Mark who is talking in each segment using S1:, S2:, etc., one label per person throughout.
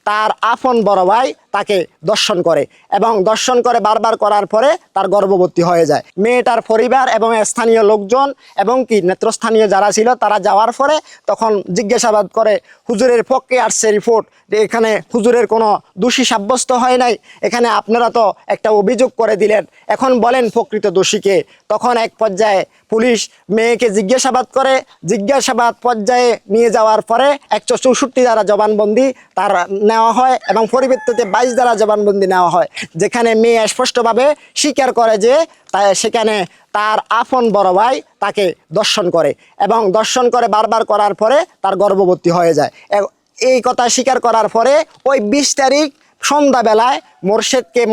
S1: তার আপন বড় ভাই তাকে দর্শন করে এবং দর্শন করে বারবার করার পরে তার গর্ভবতী হয়ে যায়। মেয়েটার পরিবার এবং স্থানীয় লোকজন এবং কি নেতৃস্থানীয় যারা ছিল তারা যাওয়ার পরে তখন জিজ্ঞাসাবাদ করে, হুজুরের পক্ষে আসছে রিপোর্ট যে এখানে হুজুরের কোনো দোষী সাব্যস্ত হয় নাই, এখানে আপনারা তো একটা অভিযোগ করে দিলেন, এখন বলেন প্রকৃত দোষীকে। তখন এক পর্যায়ে পুলিশ মেয়েকে জিজ্ঞাসাবাদ করে, জিজ্ঞাসাবাদ পর্যায়ে নিয়ে যাওয়ার পরে 164 দ্বারা জবানবন্দি তার নেওয়া হয় এবং পরিবর্তিতে 22 দ্বারা জবানবন্দি নেওয়া হয়, যেখানে মেয়ে স্পষ্টভাবে স্বীকার করে যে সেখানে তার আপন বড় ভাই তাকে দর্শন করে এবং দর্শন করে বারবার করার পরে তার গর্ভবতী হয়ে যায়। এই কথা স্বীকার করার পরে ওই 20 তারিখ সন্ধ্যাবেলায়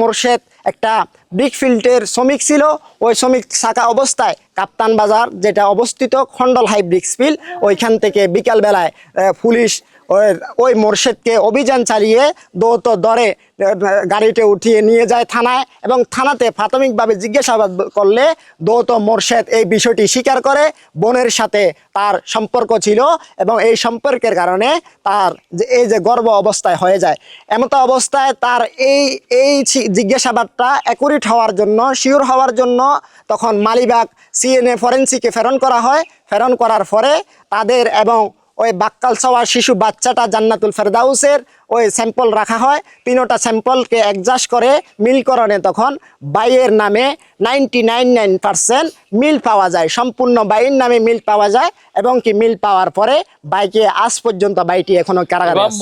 S1: মোর্শেদ একটা ব্রিকফিল্ডের শ্রমিক ছিল, ওই শ্রমিক থাকা অবস্থায় কাপ্তান বাজার যেটা অবস্থিত খন্ডল হাই ব্রিক্সফিল্ড, ওইখান থেকে বিকালবেলায় পুলিশ ওই মোর্শেদকে অভিযান চালিয়ে দরে গাড়িতে উঠিয়ে নিয়ে যায় থানায় এবং থানাতে প্রাথমিকভাবে জিজ্ঞাসাবাদ করলে মোর্শেদ এই বিষয়টি স্বীকার করে বোনের সাথে তার সম্পর্ক ছিল এবং এই সম্পর্কের কারণে তার এই যে গর্ভ অবস্থায় হয়ে যায়। এমতো অবস্থায় তার এই জিজ্ঞাসাবাদটা অ্যাকুরেট হওয়ার জন্য, শিওর হওয়ার জন্য তখন মালিবাগ সিএনএ ফরেন্সিকে প্রেরণ করা হয়। প্রেরণ করার পরে তাদের এবং ওই বাক্কাল ছাওয়া শিশু বাচ্চাটা জান্নাতুল ফেরদাউসের ওই স্যাম্পল রাখা হয়। তিনোটা স্যাম্পলকে অ্যাডজাস্ট করে মিলকরণে তখন বাইয়ের নামে 99% মিল পাওয়া যায়, সম্পূর্ণ বাইয়ের নামে মিল পাওয়া যায় এবং কি মিল পাওয়ার পরে বাইকে আজ পর্যন্ত বাইটি এখনো কারাগারে আছে।